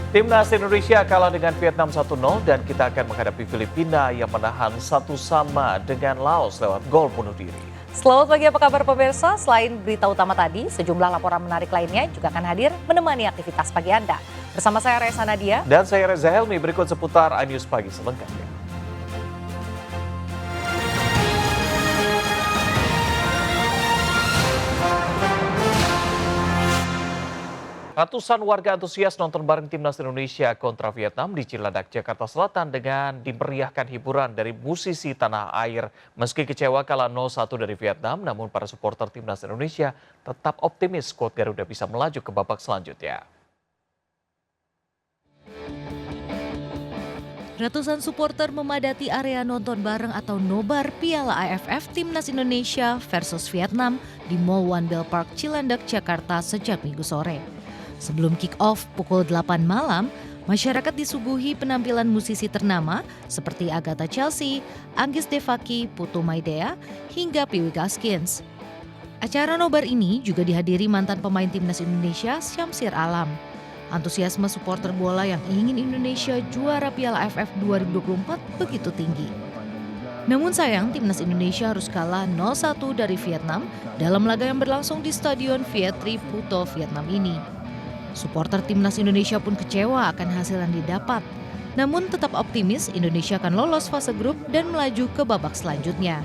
Timnas Indonesia kalah dengan Vietnam 1-0 dan kita akan menghadapi Filipina yang menahan 1-1 dengan Laos lewat gol bunuh diri. Selamat pagi, apa kabar pemirsa? Selain berita utama tadi, sejumlah laporan menarik lainnya juga akan hadir menemani aktivitas pagi Anda. Bersama saya Reza Nadia. Dan saya Reza Helmi, berikut seputar iNews Pagi selengkapnya. Ratusan warga antusias nonton bareng Timnas Indonesia kontra Vietnam di Cilandak, Jakarta Selatan dengan dimeriahkan hiburan dari musisi tanah air. Meski kecewa kalah 0-1 dari Vietnam, namun para supporter Timnas Indonesia tetap optimis skuad Garuda bisa melaju ke babak selanjutnya. Ratusan supporter memadati area nonton bareng atau nobar Piala AFF Timnas Indonesia versus Vietnam di Mall One Bell Park Cilandak, Jakarta sejak Minggu sore. Sebelum kick-off pukul 8 malam, masyarakat disuguhi penampilan musisi ternama seperti Agatha Chelsea, Anggis Devaki, Putu Maidea, hingga Piwi Gaskins. Acara nobar ini juga dihadiri mantan pemain Timnas Indonesia Syamsir Alam. Antusiasme supporter bola yang ingin Indonesia juara Piala AFF 2024 begitu tinggi. Namun sayang, Timnas Indonesia harus kalah 0-1 dari Vietnam dalam laga yang berlangsung di Stadion Viet Tri Phuto, Vietnam ini. Supporter Timnas Indonesia pun kecewa akan hasil yang didapat. Namun tetap optimis Indonesia akan lolos fase grup dan melaju ke babak selanjutnya.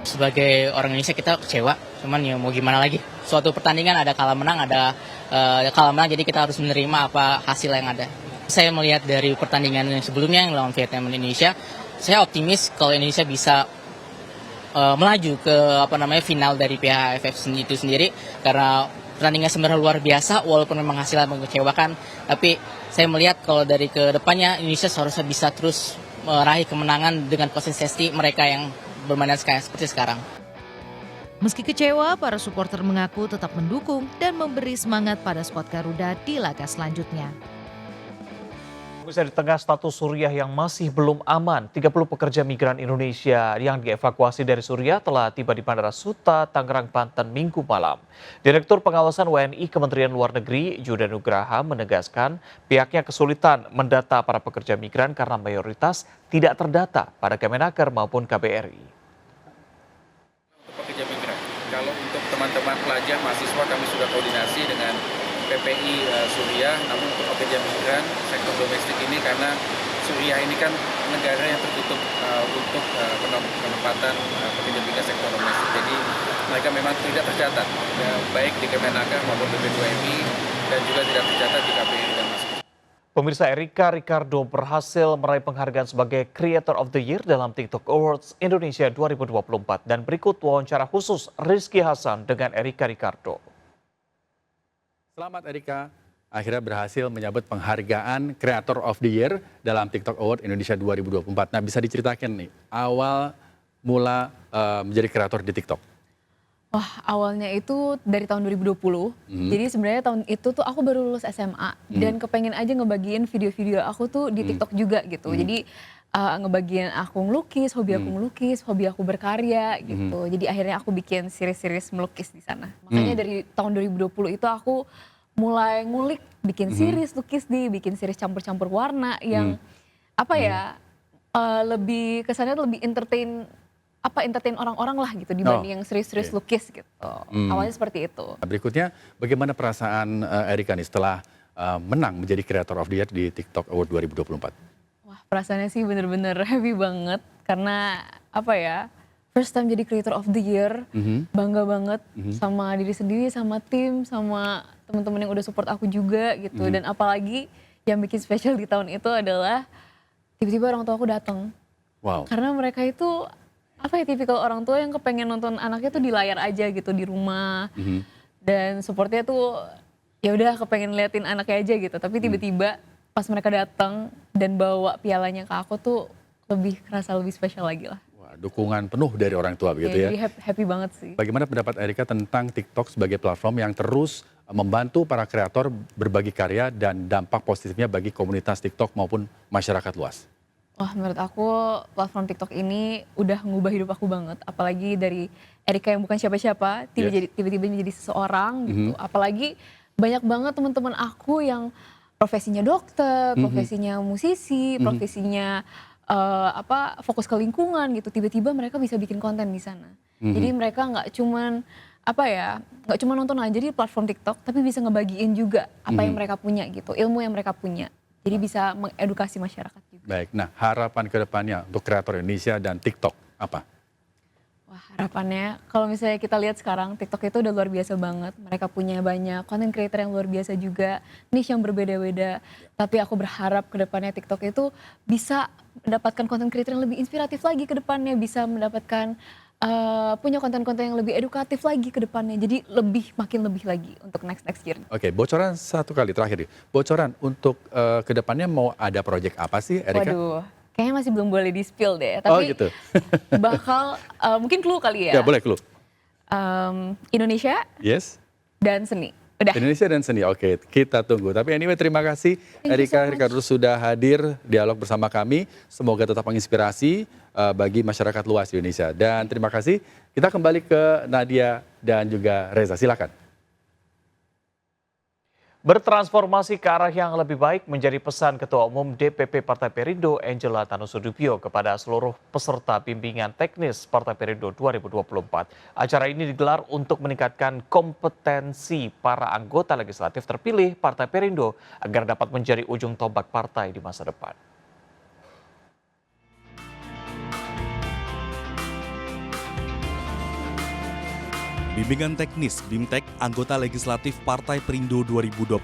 Sebagai orang Indonesia kita kecewa, cuman ya mau gimana lagi. Suatu pertandingan ada kalah menang, ada kalah menang, jadi kita harus menerima apa hasil yang ada. Saya melihat dari pertandingan yang sebelumnya yang lawan Vietnam dan Indonesia, saya optimis kalau Indonesia bisa melaju ke final dari Piala AFF itu sendiri, karena pertandingan sebenarnya luar biasa walaupun memang hasilnya mengecewakan, tapi saya melihat kalau dari ke depannya Indonesia seharusnya bisa terus meraih kemenangan dengan konsistensi mereka yang bermain seperti sekarang. Meski kecewa, para supporter mengaku tetap mendukung dan memberi semangat pada skuad Garuda di laga selanjutnya. Bisa di tengah status Suriah yang masih belum aman, 30 pekerja migran Indonesia yang dievakuasi dari Suriah telah tiba di Bandara Suta, Tangerang, Banten Minggu malam. Direktur Pengawasan WNI Kementerian Luar Negeri Judah Nugraha menegaskan pihaknya kesulitan mendata para pekerja migran karena mayoritas tidak terdata pada Kemenaker maupun KBRI. Untuk pekerja migran, kalau untuk teman-teman pelajar mahasiswa kami sudah koordinasi dengan PPI Suriah, namun untuk pekerja migran sektor domestik ini karena Suriah ini kan negara yang tertutup untuk penempatan pekerja migran sektor domestik, jadi mereka memang tidak tercatat baik di Kemenaker maupun PP2MI dan juga tidak tercatat di KBRI dan Masjid. Pemirsa, Erika Ricardo berhasil meraih penghargaan sebagai Creator of the Year dalam TikTok Awards Indonesia 2024 dan berikut wawancara khusus Rizky Hasan dengan Erika Ricardo. Selamat Erika, akhirnya berhasil menyabet penghargaan Creator of the Year dalam TikTok Award Indonesia 2024. Nah, bisa diceritakan nih, awal mula menjadi kreator di TikTok? Wah, awalnya itu dari tahun 2020. Jadi sebenarnya tahun itu tuh aku baru lulus SMA dan kepengen aja ngebagiin video-video aku tuh di TikTok juga gitu. Jadi ngebagiin aku ngelukis, hobi aku berkarya gitu. Jadi akhirnya aku bikin series-series melukis di sana. Makanya dari tahun 2020 itu aku mulai ngulik bikin series lukis bikin series campur-campur warna yang lebih kesannya lebih entertain orang-orang lah gitu dibanding yang series-series lukis gitu. Awalnya seperti itu. Berikutnya, bagaimana perasaan Erika nih setelah menang menjadi Creator of the Year di TikTok Award 2024? Wah, perasaannya sih bener-bener happy banget karena first time jadi Creator of the Year, bangga banget sama diri sendiri, sama tim, sama teman-teman yang udah support aku juga gitu. Dan apalagi yang bikin spesial di tahun itu adalah tiba-tiba orang tua aku datang. Wow. Karena mereka itu tipikal orang tua yang kepengen nonton anaknya tuh di layar aja gitu di rumah. Dan supportnya tuh ya udah kepengen liatin anaknya aja gitu. Tapi tiba-tiba pas mereka datang dan bawa pialanya ke aku tuh kerasa lebih spesial lagi lah. Wah, dukungan penuh dari orang tua begitu ya. Jadi happy banget sih. Bagaimana pendapat Erika tentang TikTok sebagai platform yang terus membantu para kreator berbagi karya dan dampak positifnya bagi komunitas TikTok maupun masyarakat luas? Wah, menurut aku platform TikTok ini udah ngubah hidup aku banget. Apalagi dari Erika yang bukan siapa-siapa, tiba-tiba menjadi seseorang gitu. Apalagi banyak banget teman-teman aku yang profesinya dokter, profesinya musisi, profesinya fokus ke lingkungan gitu. Tiba-tiba mereka bisa bikin konten di sana. Jadi mereka nggak cuman nggak cuma nonton aja di platform TikTok, tapi bisa ngebagiin juga apa yang mereka punya gitu, ilmu yang mereka punya. Jadi bisa mengedukasi masyarakat juga. Baik, nah harapan ke depannya untuk kreator Indonesia dan TikTok apa? Wah, harapannya kalau misalnya kita lihat sekarang TikTok itu udah luar biasa banget. Mereka punya banyak content creator yang luar biasa juga, niche yang berbeda-beda. Tapi aku berharap ke depannya TikTok itu bisa mendapatkan content creator yang lebih inspiratif lagi ke depannya, bisa mendapatkan punya konten-konten yang lebih edukatif lagi ke depannya. Jadi makin lebih lagi untuk next year. Oke, bocoran satu kali terakhir nih. Bocoran untuk ke depannya mau ada project apa sih, Erika? Waduh, kayaknya masih belum boleh di-spill deh. Oh Tapi gitu. bakal mungkin clue kali ya. Ya boleh clue. Indonesia Yes. dan seni. Udah. Indonesia dan seni, oke kita tunggu. Tapi anyway terima kasih Erika Ricardus sudah hadir dialog bersama kami. Semoga tetap menginspirasi bagi masyarakat luas Indonesia. Dan terima kasih, kita kembali ke Nadia dan juga Reza, silakan. Bertransformasi ke arah yang lebih baik menjadi pesan Ketua Umum DPP Partai Perindo Angela Tanusudibio kepada seluruh peserta bimbingan teknis Partai Perindo 2024. Acara ini digelar untuk meningkatkan kompetensi para anggota legislatif terpilih Partai Perindo agar dapat menjadi ujung tombak partai di masa depan. Bimbingan teknis BIMTEK anggota legislatif Partai Perindo 2024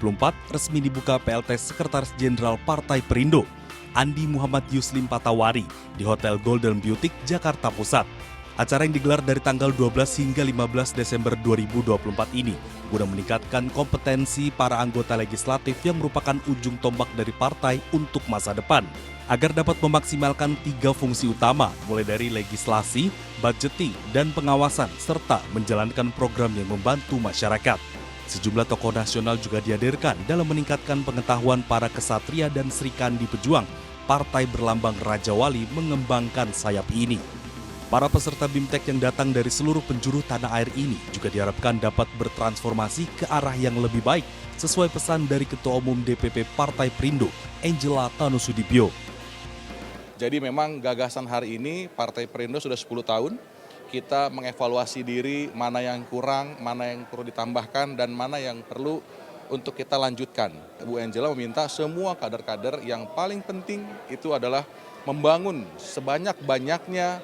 resmi dibuka PLT Sekretaris Jenderal Partai Perindo, Andi Muhammad Yuslim Patawari di Hotel Golden Beauty, Jakarta Pusat. Acara yang digelar dari tanggal 12 hingga 15 Desember 2024 ini guna meningkatkan kompetensi para anggota legislatif yang merupakan ujung tombak dari partai untuk masa depan. Agar dapat memaksimalkan 3 fungsi utama, mulai dari legislasi, budgeting, dan pengawasan, serta menjalankan program yang membantu masyarakat. Sejumlah tokoh nasional juga dihadirkan dalam meningkatkan pengetahuan para kesatria dan Srikandi pejuang, partai berlambang Raja Wali mengembangkan sayap ini. Para peserta BIMTEK yang datang dari seluruh penjuru tanah air ini juga diharapkan dapat bertransformasi ke arah yang lebih baik, sesuai pesan dari Ketua Umum DPP Partai Perindo, Angela Tanusudibio. Jadi memang gagasan hari ini Partai Perindo sudah 10 tahun, kita mengevaluasi diri mana yang kurang, mana yang perlu ditambahkan, dan mana yang perlu untuk kita lanjutkan. Bu Angela meminta semua kader-kader yang paling penting itu adalah membangun sebanyak-banyaknya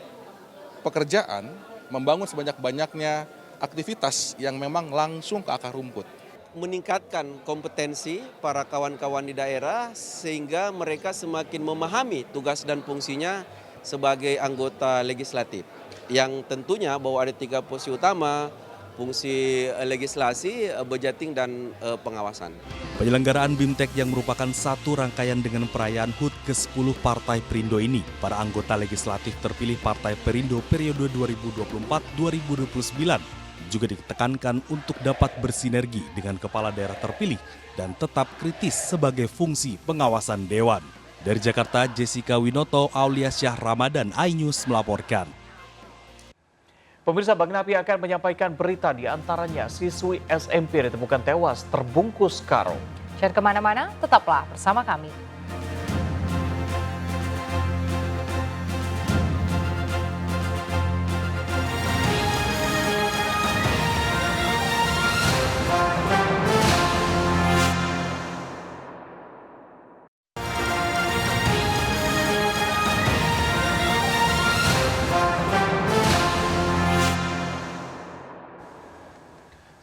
pekerjaan, membangun sebanyak-banyaknya aktivitas yang memang langsung ke akar rumput. Meningkatkan kompetensi para kawan-kawan di daerah sehingga mereka semakin memahami tugas dan fungsinya sebagai anggota legislatif. Yang tentunya bahwa ada 3 fungsi utama, fungsi legislasi, budgeting, dan pengawasan. Penyelenggaraan BIMTEK yang merupakan satu rangkaian dengan perayaan HUT ke-10 Partai Perindo ini, para anggota legislatif terpilih Partai Perindo periode 2024-2029 juga ditekankan untuk dapat bersinergi dengan kepala daerah terpilih dan tetap kritis sebagai fungsi pengawasan dewan. Dari Jakarta, Jessica Winoto, Aulia Syah Ramadan, iNews melaporkan. Pemirsa, Bang Napi akan menyampaikan berita di antaranya siswi SMP ditemukan tewas terbungkus karung. Jangan kemana-mana, tetaplah bersama kami.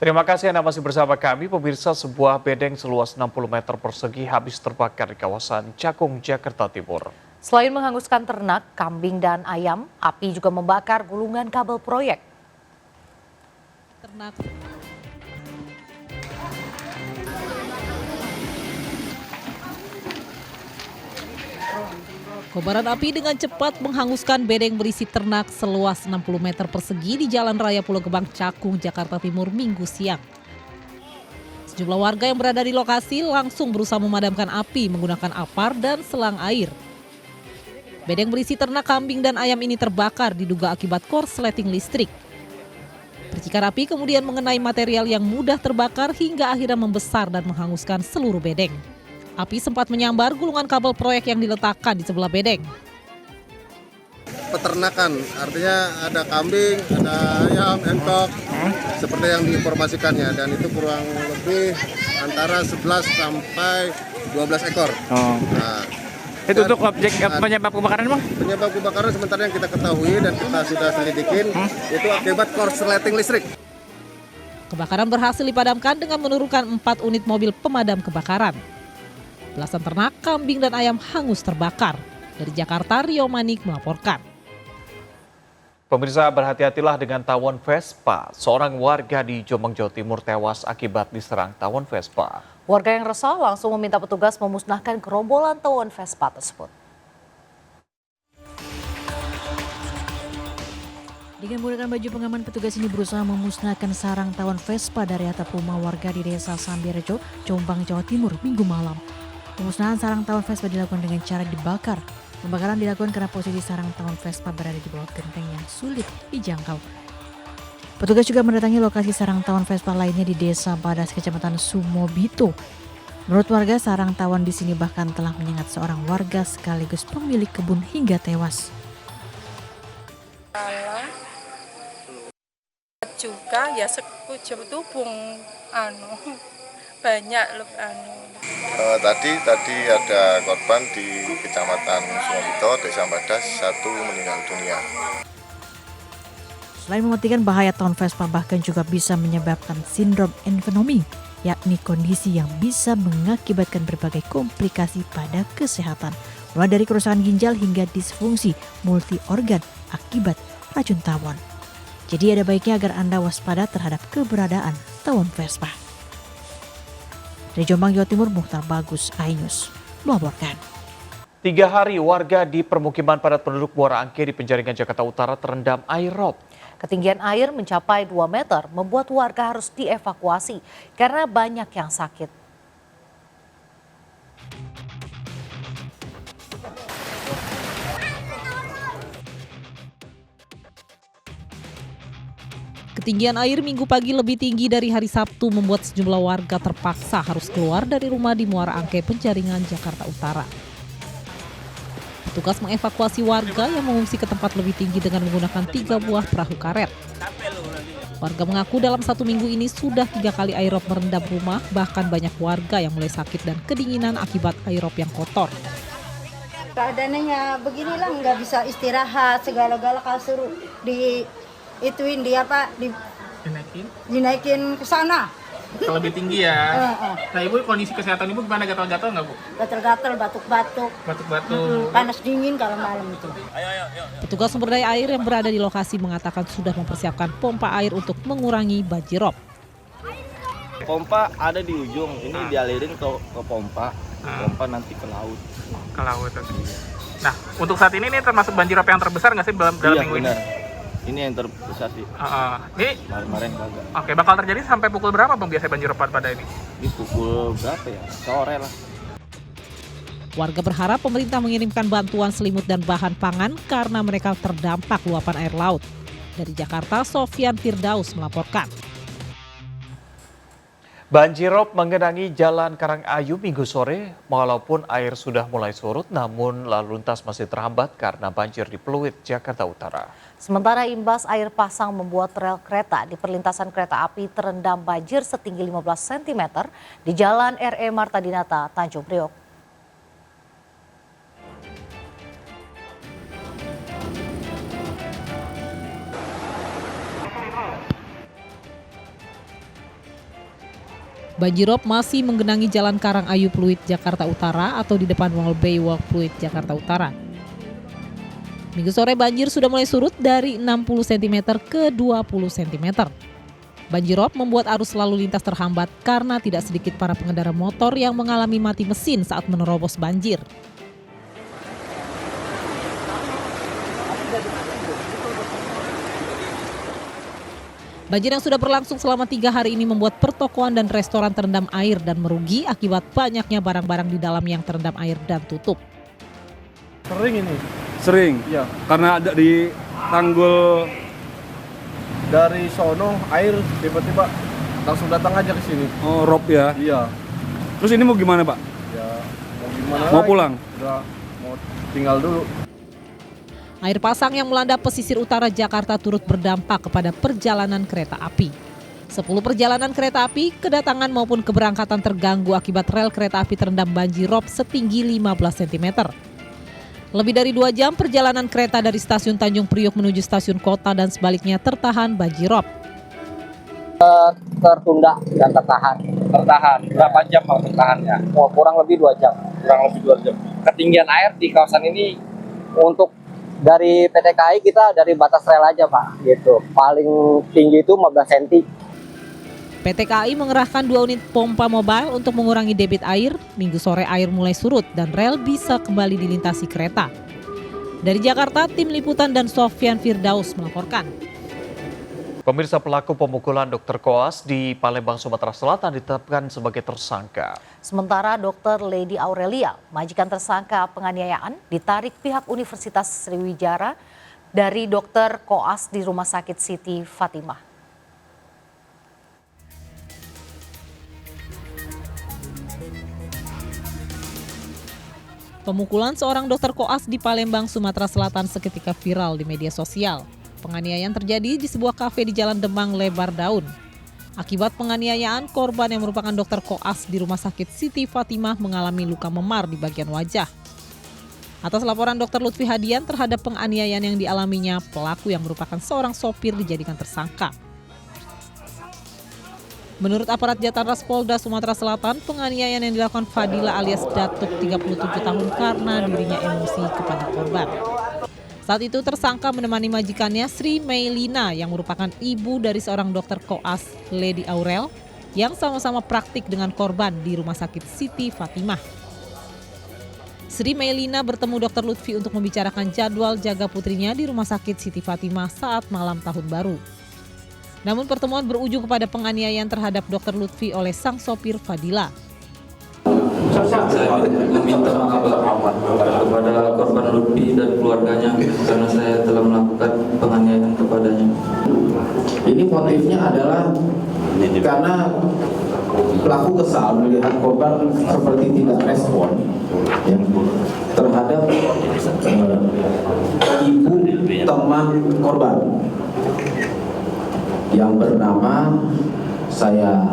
Terima kasih Anda masih bersama kami. Pemirsa, sebuah bedeng seluas 60 meter persegi habis terbakar di kawasan Cakung, Jakarta Timur. Selain menghanguskan ternak, kambing, dan ayam, api juga membakar gulungan kabel proyek. Kobaran api dengan cepat menghanguskan bedeng berisi ternak seluas 60 meter persegi di Jalan Raya Pulau Gebang, Cakung, Jakarta Timur, Minggu siang. Sejumlah warga yang berada di lokasi langsung berusaha memadamkan api menggunakan apar dan selang air. Bedeng berisi ternak kambing dan ayam ini terbakar diduga akibat korsleting listrik. Percikan api kemudian mengenai material yang mudah terbakar hingga akhirnya membesar dan menghanguskan seluruh bedeng. Api sempat menyambar gulungan kabel proyek yang diletakkan di sebelah bedeng. Peternakan, artinya ada kambing, ada ayam, entok, seperti yang diinformasikannya, dan itu kurang lebih antara 11 sampai 12 ekor. Nah, itu untuk objek penyebab kebakaran, Bang? Penyebab kebakaran sementara yang kita ketahui dan kita sudah selidikin itu akibat korsleting listrik. Kebakaran berhasil dipadamkan dengan menurunkan 4 unit mobil pemadam kebakaran. Belasan ternak, kambing dan ayam hangus terbakar. Dari Jakarta, Rio Manik melaporkan. Pemirsa, berhati-hatilah dengan tawon Vespa. Seorang warga di Jombang, Jawa Timur tewas akibat diserang tawon Vespa. Warga yang resah langsung meminta petugas memusnahkan gerombolan tawon Vespa tersebut. Dengan menggunakan baju pengaman, petugas ini berusaha memusnahkan sarang tawon Vespa dari atap rumah warga di Desa Sambirejo, Jombang, Jawa Timur, Minggu malam. Pemusnahan sarang tawon Vespa dilakukan dengan cara dibakar. Pembakaran dilakukan karena posisi sarang tawon Vespa berada di bawah genteng yang sulit dijangkau. Petugas juga mendatangi lokasi sarang tawon Vespa lainnya di Desa Badas, Kecamatan Sumobito. Menurut warga, sarang tawon di sini bahkan telah menyengat seorang warga sekaligus pemilik kebun hingga tewas. Juga ya sekujur tubung banyak loh Tadi ada korban di Kecamatan Sumobito, Desa Badas, 1 meninggal dunia. Selain mematikan bahaya tawon Vespa, bahkan juga bisa menyebabkan sindrom envenomi, yakni kondisi yang bisa mengakibatkan berbagai komplikasi pada kesehatan, mulai dari kerusakan ginjal hingga disfungsi multi organ akibat racun tawon. Jadi ada baiknya agar Anda waspada terhadap keberadaan tawon Vespa. Dari Jombang, Jawa Timur, Muhtar Bagus, iNews melaporkan. 3 hari warga di permukiman padat penduduk Muara Angke di Penjaringan, Jakarta Utara terendam air rob. Ketinggian air mencapai 2 meter membuat warga harus dievakuasi karena banyak yang sakit. Ketinggian air Minggu pagi lebih tinggi dari hari Sabtu membuat sejumlah warga terpaksa harus keluar dari rumah di Muara Angke, Penjaringan, Jakarta Utara. Petugas mengevakuasi warga yang mengungsi ke tempat lebih tinggi dengan menggunakan 3 buah perahu karet. Warga mengaku dalam 1 minggu ini sudah 3 kali air rob merendam rumah, bahkan banyak warga yang mulai sakit dan kedinginan akibat air rob yang kotor. Keadaannya beginilah, nggak bisa istirahat, segala-gala kalau suruh ituin dia Pak, dinaikin ke sana. Kalau lebih tinggi ya. Nah Ibu, kondisi kesehatan Ibu gimana, gatal-gatal nggak Bu? Gatal-gatal, batuk-batuk. Batuk-batuk. Panas dingin kalau malam itu. Petugas sumber daya air yang berada di lokasi mengatakan sudah mempersiapkan pompa air untuk mengurangi banjirop. Pompa ada di ujung, ini dialirin ke pompa. Pompa nanti ke laut. Ke laut. Nah, untuk saat ini termasuk banjirop yang terbesar nggak sih dalam minggu ini? Ini yang terbesar sih. Ini kemarin kagak. Oke, bakal terjadi sampai pukul berapa Bang biasanya banjirop pada ini? Ini pukul berapa ya? Sore lah. Warga berharap pemerintah mengirimkan bantuan selimut dan bahan pangan karena mereka terdampak luapan air laut. Dari Jakarta, Sofyan Firdaus melaporkan. Banjirop menggenangi Jalan Karangayu Minggu sore. Walaupun air sudah mulai surut, namun lalu lintas masih terhambat karena banjir di Pluit, Jakarta Utara. Sementara imbas air pasang membuat rel kereta di perlintasan kereta api terendam banjir setinggi 15 cm di Jalan RE Marta Dinata, Tanjung Priok. Banjirop masih menggenangi Jalan Karangayu Pluit, Jakarta Utara atau di depan Mall Baywalk Pluit, Jakarta Utara. Minggu sore banjir sudah mulai surut dari 60 cm ke 20 cm. Banjirop membuat arus lalu lintas terhambat karena tidak sedikit para pengendara motor yang mengalami mati mesin saat menerobos banjir. Banjir yang sudah berlangsung selama 3 hari ini membuat pertokoan dan restoran terendam air dan merugi akibat banyaknya barang-barang di dalam yang terendam air dan tutup. Sering ini? Sering, ya. Karena ada di tanggul dari sono air tiba-tiba langsung datang aja ke sini. Oh, rob ya? Iya. Terus ini mau gimana, Pak? Ya, mau gimana Mau lagi? pulang? Udah, mau tinggal dulu. Air pasang yang melanda pesisir utara Jakarta turut berdampak kepada perjalanan kereta api. 10 perjalanan kereta api, kedatangan maupun keberangkatan terganggu akibat rel kereta api terendam banjir rob setinggi 15 cm. Lebih dari 2 jam perjalanan kereta dari stasiun Tanjung Priok menuju stasiun kota dan sebaliknya tertahan banjir rob. Tertunda dan tertahan. Tertahan. Berapa jam Pak tertahannya? Oh, kurang lebih 2 jam. Kurang lebih 2 jam. Ketinggian air di kawasan ini untuk dari PT KAI kita dari batas rel aja Pak, gitu. Paling tinggi itu 15 cm. PT KAI mengerahkan 2 unit pompa mobile untuk mengurangi debit air. Minggu sore air mulai surut dan rel bisa kembali dilintasi kereta. Dari Jakarta, tim liputan dan Sofyan Firdaus melaporkan. Pemirsa, pelaku pemukulan dokter koas di Palembang, Sumatera Selatan ditetapkan sebagai tersangka. Sementara Dr. Lady Aurelia, majikan tersangka penganiayaan, ditarik pihak Universitas Sriwijaya dari dokter koas di Rumah Sakit Siti Fatimah. Pemukulan seorang dokter koas di Palembang, Sumatera Selatan seketika viral di media sosial. Penganiayaan terjadi di sebuah kafe di Jalan Demang Lebar Daun. Akibat penganiayaan, korban yang merupakan dokter koas di Rumah Sakit Siti Fatimah mengalami luka memar di bagian wajah. Atas laporan Dr. Lutfi Hadian terhadap penganiayaan yang dialaminya, pelaku yang merupakan seorang sopir dijadikan tersangka. Menurut aparat Jataras Polda Sumatera Selatan, penganiayaan yang dilakukan Fadila alias Datuk 37 tahun karena dirinya emosi kepada korban. Saat itu tersangka menemani majikannya Sri Meilina yang merupakan ibu dari seorang dokter koas, Lady Aurel, yang sama-sama praktik dengan korban di Rumah Sakit Siti Fatimah. Sri Meilina bertemu Dr. Lutfi untuk membicarakan jadwal jaga putrinya di Rumah Sakit Siti Fatimah saat malam tahun baru. Namun pertemuan berujung kepada penganiayaan terhadap Dr. Lutfi oleh sang sopir Fadila. Saya meminta maaf kepada korban Lutfi dan keluarganya karena saya telah melakukan penganiayaan kepadanya. Ini motifnya adalah karena pelaku kesal melihat korban seperti tidak respon ya, terhadap ibu teman korban yang bernama saya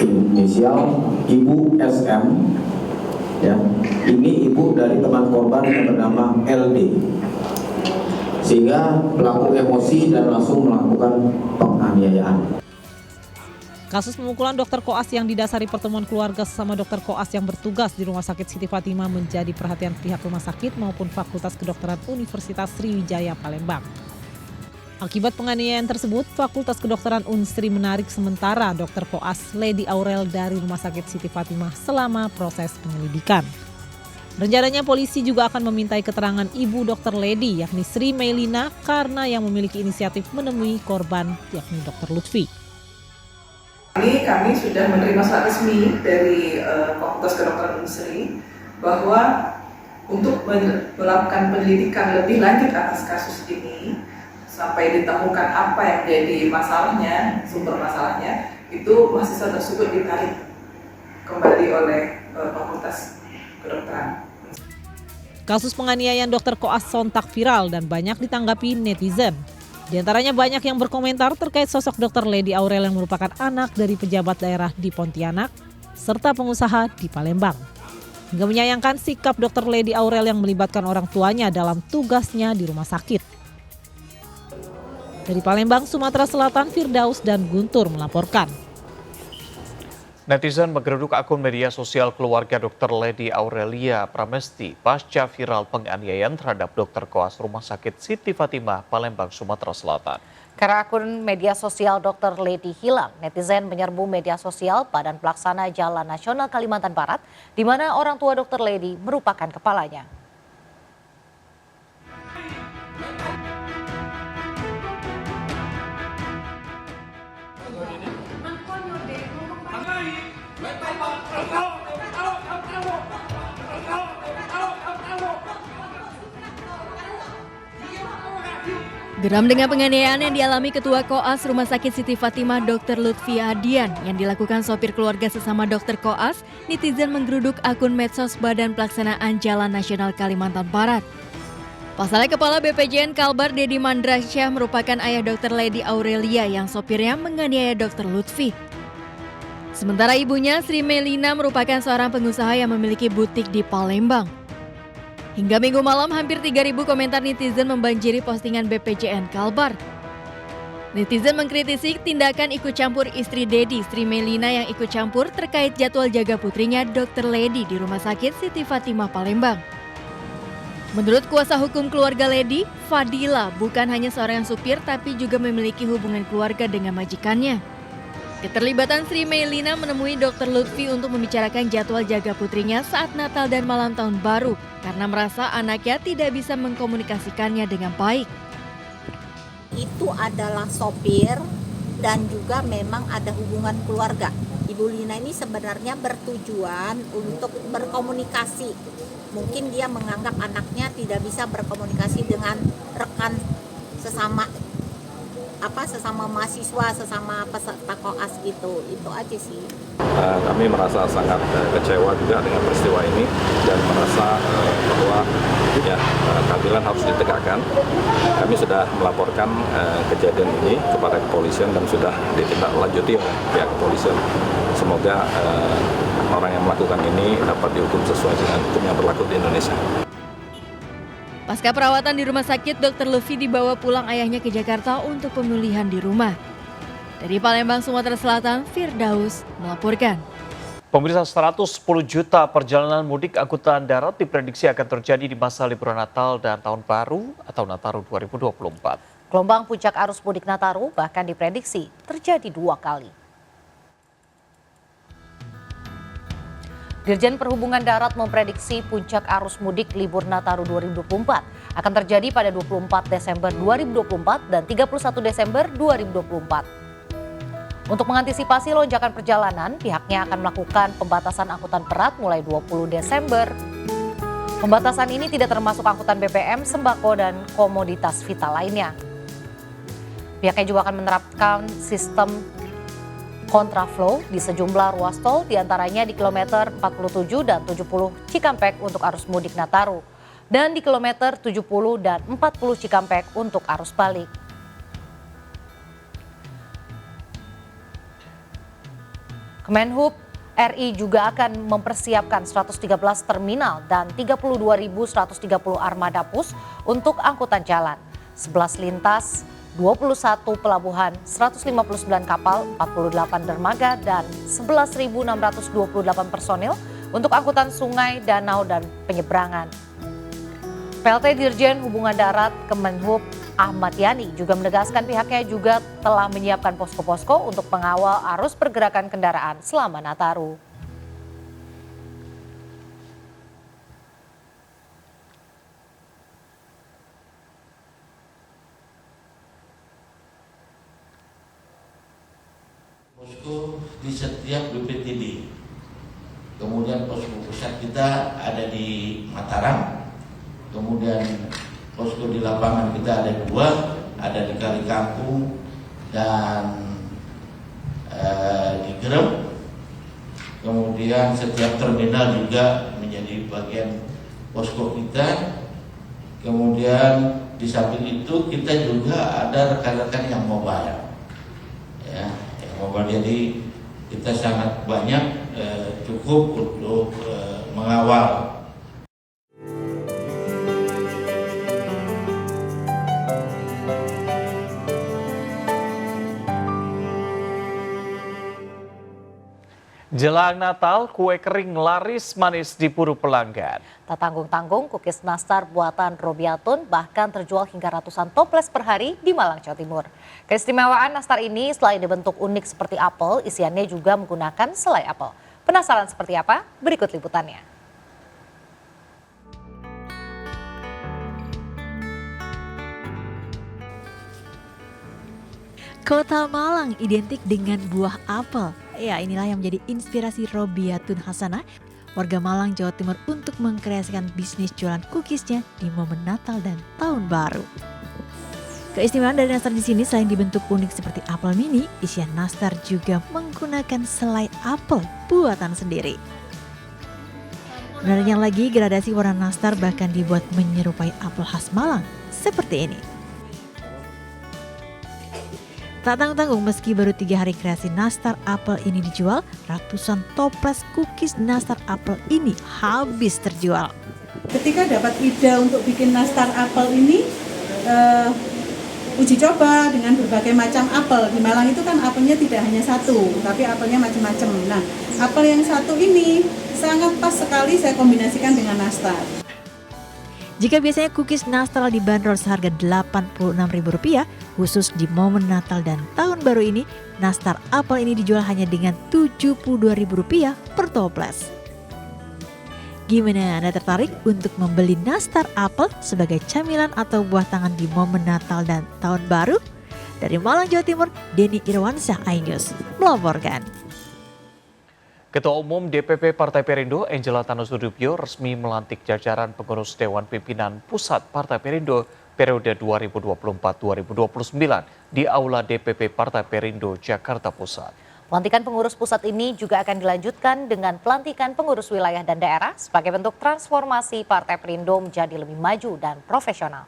inisial Ibu SM. Ya, ini ibu dari teman korban yang bernama LD. Sehingga pelaku emosi dan langsung melakukan penganiayaan. Kasus pemukulan dokter koas yang didasari pertemuan keluarga sesama dokter koas yang bertugas di Rumah Sakit Siti Fatimah menjadi perhatian pihak rumah sakit maupun Fakultas Kedokteran Universitas Sriwijaya Palembang. Akibat penganiayaan tersebut, Fakultas Kedokteran Unsri menarik sementara dokter koas Lady Aurel dari Rumah Sakit Siti Fatimah selama proses penyelidikan. Rencananya polisi juga akan memintai keterangan ibu dokter Lady yakni Sri Meilina karena yang memiliki inisiatif menemui korban yakni Dr. Lutfi. Kami sudah menerima surat resmi dari Fakultas Kedokteran Unsri bahwa untuk melakukan penyelidikan lebih lanjut atas kasus ini sampai ditemukan apa yang menjadi masalahnya, sumber masalahnya, itu mahasiswa tersebut ditarik kembali oleh Fakultas Kedokteran. Kasus penganiayaan dokter koas sontak viral dan banyak ditanggapi netizen. Di antaranya banyak yang berkomentar terkait sosok Dr. Lady Aurel yang merupakan anak dari pejabat daerah di Pontianak serta pengusaha di Palembang. Hingga menyayangkan sikap Dr. Lady Aurel yang melibatkan orang tuanya dalam tugasnya di rumah sakit. Dari Palembang, Sumatera Selatan, Firdaus dan Guntur melaporkan. Netizen menggeruduk akun media sosial keluarga Dr. Lady Aurelia Pramesti pasca viral penganiayaan terhadap dokter koas Rumah Sakit Siti Fatimah, Palembang, Sumatera Selatan. Karena akun media sosial Dr. Lady hilang, netizen menyerbu media sosial Badan Pelaksana Jalan Nasional Kalimantan Barat, di mana orang tua Dr. Lady merupakan kepalanya. Geram dengan penganiayaan yang dialami Ketua Koas Rumah Sakit Siti Fatimah Dr. Lutfi Adian yang dilakukan sopir keluarga sesama dokter Koas, netizen menggeruduk akun medsos Badan Pelaksanaan Jalan Nasional Kalimantan Barat. Pasalnya Kepala BPJN Kalbar Dedi Mandrasyah merupakan ayah Dr. Lady Aurelia yang sopirnya menganiaya Dr. Lutfi. Sementara ibunya Sri Melina merupakan seorang pengusaha yang memiliki butik di Palembang. Hingga Minggu malam, hampir 3.000 komentar netizen membanjiri postingan BPJN Kalbar. Netizen mengkritisi tindakan ikut campur istri Dedi, Sri Melina yang ikut campur terkait jadwal jaga putrinya Dr. Lady di Rumah Sakit Siti Fatimah Palembang. Menurut kuasa hukum keluarga Lady, Fadila bukan hanya seorang supir tapi juga memiliki hubungan keluarga dengan majikannya. Keterlibatan Sri Melina menemui Dr. Lutfi untuk membicarakan jadwal jaga putrinya saat Natal dan malam tahun baru karena merasa anaknya tidak bisa mengkomunikasikannya dengan baik. Itu adalah sopir dan juga memang ada hubungan keluarga. Ibu Lina ini sebenarnya bertujuan untuk berkomunikasi. Mungkin dia menganggap anaknya tidak bisa berkomunikasi dengan rekan sesama mahasiswa, sesama peserta koas gitu. Itu aja sih. Kami merasa sangat kecewa juga dengan peristiwa ini dan merasa bahwa keadilan harus ditegakkan. Kami sudah melaporkan kejadian ini kepada kepolisian dan sudah ditindaklanjuti oleh pihak kepolisian. Semoga orang yang melakukan ini dapat dihukum sesuai dengan hukum yang berlaku di Indonesia. Pasca perawatan di rumah sakit, Dr. Lutfi dibawa pulang ayahnya ke Jakarta untuk pemulihan di rumah. Dari Palembang, Sumatera Selatan, Firdaus melaporkan. Pemirsa, 110 juta perjalanan mudik angkutan darat diprediksi akan terjadi di masa liburan Natal dan Tahun Baru atau Nataru 2024. Gelombang puncak arus mudik Nataru bahkan diprediksi terjadi 2 kali. Dirjen Perhubungan Darat memprediksi puncak arus mudik libur Nataru 2024 akan terjadi pada 24 Desember 2024 dan 31 Desember 2024. Untuk mengantisipasi lonjakan perjalanan, pihaknya akan melakukan pembatasan angkutan berat mulai 20 Desember. Pembatasan ini tidak termasuk angkutan BBM, sembako, dan komoditas vital lainnya. Pihaknya juga akan menerapkan sistem kontraflow di sejumlah ruas tol, diantaranya di kilometer 47 dan 70 Cikampek untuk arus mudik Nataru, dan di kilometer 70 dan 40 Cikampek untuk arus balik. Kemenhub RI juga akan mempersiapkan 113 terminal dan 32.130 armada bus untuk angkutan jalan, 11 lintas, 21 pelabuhan, 159 kapal, 48 dermaga, dan 11.628 personil untuk angkutan sungai, danau, dan penyeberangan. PLT Dirjen Hubungan Darat Kemenhub Ahmad Yani juga menegaskan pihaknya juga telah menyiapkan posko-posko untuk mengawal arus pergerakan kendaraan selama Nataru. Posko di setiap BPTD. Kemudian posko pusat kita ada di Mataram. Kemudian posko di lapangan kita ada 2, ada di Kali Kangkung dan di Grep. Kemudian setiap terminal juga menjadi bagian posko kita. Kemudian di samping itu kita juga ada rekan-rekan yang mobile. Ya, jadi kita sangat banyak cukup untuk mengawal. Jelang Natal, kue kering laris manis diburu pelanggan. Tak tanggung-tanggung, kukis nastar buatan Robiatun bahkan terjual hingga ratusan toples per hari di Malang, Jawa Timur. Keistimewaan nastar ini selain dibentuk unik seperti apel, isiannya juga menggunakan selai apel. Penasaran seperti apa? Berikut liputannya. Kota Malang identik dengan buah apel. Ya, inilah yang menjadi inspirasi Robiatun Hasanah, warga Malang, Jawa Timur untuk mengkreasikan bisnis jualan cookiesnya di momen Natal dan Tahun Baru. Keistimewaan dari nastar di sini selain dibentuk unik seperti apel mini, isian nastar juga menggunakan selai apel buatan sendiri. Menariknya lagi, gradasi warna nastar bahkan dibuat menyerupai apel khas Malang, seperti ini. Tak tanggung-tanggung, meski baru 3 hari kreasi nastar apel ini dijual, ratusan toples cookies nastar apel ini habis terjual. Ketika dapat ide untuk bikin nastar apel ini, uji coba dengan berbagai macam apel. Di Malang itu kan apelnya tidak hanya satu, tapi apelnya macam-macam. Nah, apel yang satu ini sangat pas sekali saya kombinasikan dengan nastar. Jika biasanya cookies nastar dibanderol seharga Rp86.000, khusus di momen Natal dan Tahun Baru ini, nastar apel ini dijual hanya dengan Rp72.000 per toples. Gimana, Anda tertarik untuk membeli nastar apel sebagai camilan atau buah tangan di momen Natal dan Tahun Baru? Dari Malang, Jawa Timur, Denny Irwansyah, iNews melaporkan. Ketua Umum DPP Partai Perindo, Angela Tanusudibyo, resmi melantik jajaran pengurus Dewan Pimpinan Pusat Partai Perindo periode 2024-2029 di Aula DPP Partai Perindo, Jakarta Pusat. Pelantikan pengurus pusat ini juga akan dilanjutkan dengan pelantikan pengurus wilayah dan daerah sebagai bentuk transformasi Partai Perindo menjadi lebih maju dan profesional.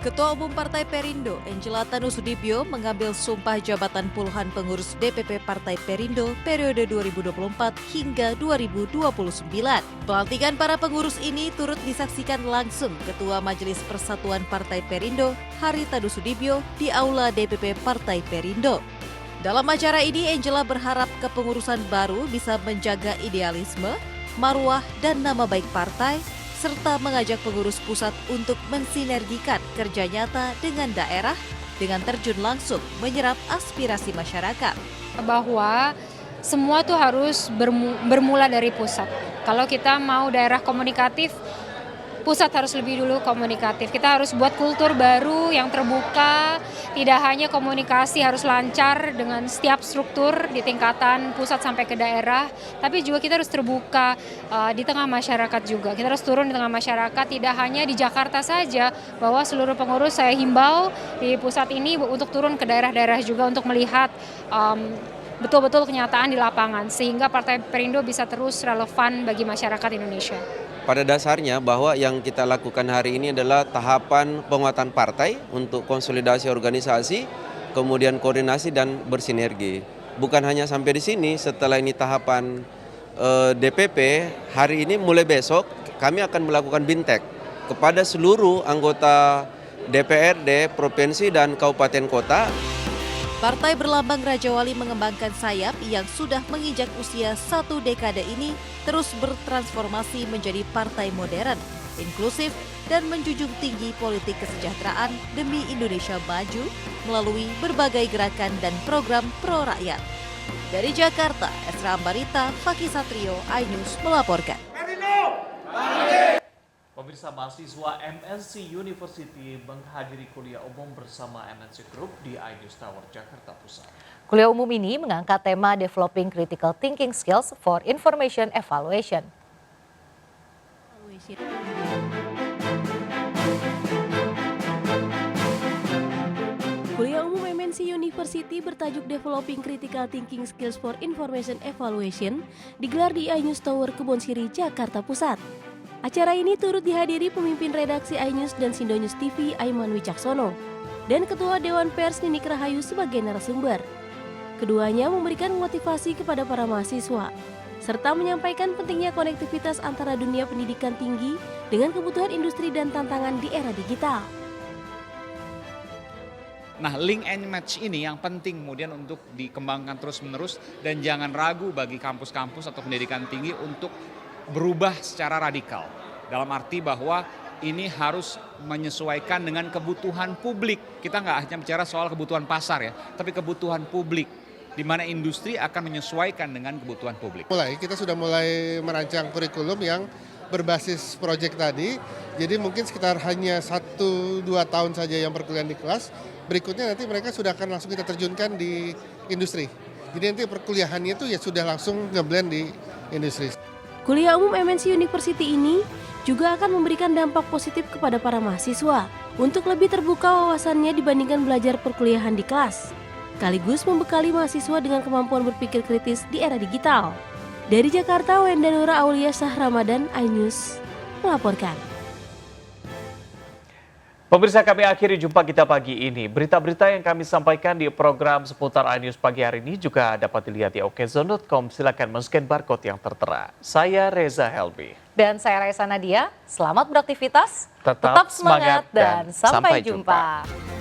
Ketua Umum Partai Perindo, Angela Tanusudibyo, mengambil sumpah jabatan puluhan pengurus DPP Partai Perindo periode 2024 hingga 2029. Pelantikan para pengurus ini turut disaksikan langsung Ketua Majelis Persatuan Partai Perindo, Hari Tanusudibyo, di Aula DPP Partai Perindo. Dalam acara ini, Angela berharap kepengurusan baru bisa menjaga idealisme, marwah, dan nama baik partai, serta mengajak pengurus pusat untuk mensinergikan kerja nyata dengan daerah dengan terjun langsung menyerap aspirasi masyarakat. Bahwa semua tuh harus bermula dari pusat. Kalau kita mau daerah komunikatif, pusat harus lebih dulu komunikatif. Kita harus buat kultur baru yang terbuka, tidak hanya komunikasi harus lancar dengan setiap struktur di tingkatan pusat sampai ke daerah, tapi juga kita harus terbuka di tengah masyarakat juga. Kita harus turun di tengah masyarakat, tidak hanya di Jakarta saja, bahwa seluruh pengurus saya himbau di pusat ini untuk turun ke daerah-daerah juga untuk melihat betul-betul kenyataan di lapangan, sehingga Partai Perindo bisa terus relevan bagi masyarakat Indonesia. Pada dasarnya bahwa yang kita lakukan hari ini adalah tahapan penguatan partai untuk konsolidasi organisasi, kemudian koordinasi dan bersinergi. Bukan hanya sampai di sini, setelah ini tahapan DPP, hari ini mulai besok kami akan melakukan BIMTEK kepada seluruh anggota DPRD, provinsi dan kabupaten kota. Partai berlambang Raja Wali mengembangkan sayap yang sudah menginjak usia 1 dekade ini terus bertransformasi menjadi partai modern, inklusif, dan menjunjung tinggi politik kesejahteraan demi Indonesia maju melalui berbagai gerakan dan program pro rakyat. Dari Jakarta, Esra Ambarita, Fakih Satrio, iNews melaporkan. Pemirsa, mahasiswa MNC University menghadiri kuliah umum bersama MNC Group di iNews Tower, Jakarta Pusat. Kuliah umum ini mengangkat tema Developing Critical Thinking Skills for Information Evaluation. Kuliah umum MNC University bertajuk Developing Critical Thinking Skills for Information Evaluation digelar di iNews Tower, Kebonsiri, Jakarta Pusat. Acara ini turut dihadiri pemimpin redaksi iNews dan Sindonews TV Aiman Wicaksono dan Ketua Dewan Pers Ninik Rahayu sebagai narasumber. Keduanya memberikan motivasi kepada para mahasiswa, serta menyampaikan pentingnya konektivitas antara dunia pendidikan tinggi dengan kebutuhan industri dan tantangan di era digital. Nah, link and match ini yang penting kemudian untuk dikembangkan terus-menerus dan jangan ragu bagi kampus-kampus atau pendidikan tinggi untuk berubah secara radikal. Dalam arti bahwa ini harus menyesuaikan dengan kebutuhan publik. Kita nggak hanya bicara soal kebutuhan pasar ya, tapi kebutuhan publik, di mana industri akan menyesuaikan dengan kebutuhan publik. Kita sudah mulai merancang kurikulum yang berbasis proyek tadi, jadi mungkin sekitar hanya 1-2 tahun saja yang perkuliahan di kelas, berikutnya nanti mereka sudah akan langsung kita terjunkan di industri. Jadi nanti perkuliahannya itu ya sudah langsung ngeblend di industri. Kuliah umum MNC University ini juga akan memberikan dampak positif kepada para mahasiswa untuk lebih terbuka wawasannya dibandingkan belajar perkuliahan di kelas, sekaligus membekali mahasiswa dengan kemampuan berpikir kritis di era digital. Dari Jakarta, Wenda Nura Aulia Shah Ramadan, iNews melaporkan. Pemirsa, kami akhiri jumpa kita pagi ini. Berita-berita yang kami sampaikan di program seputar iNews pagi hari ini juga dapat dilihat di okezone.com. Silakan men-scan barcode yang tertera. Saya Reza Helbi. Dan saya Raisa Nadia. Selamat beraktivitas, Tetap semangat dan sampai jumpa.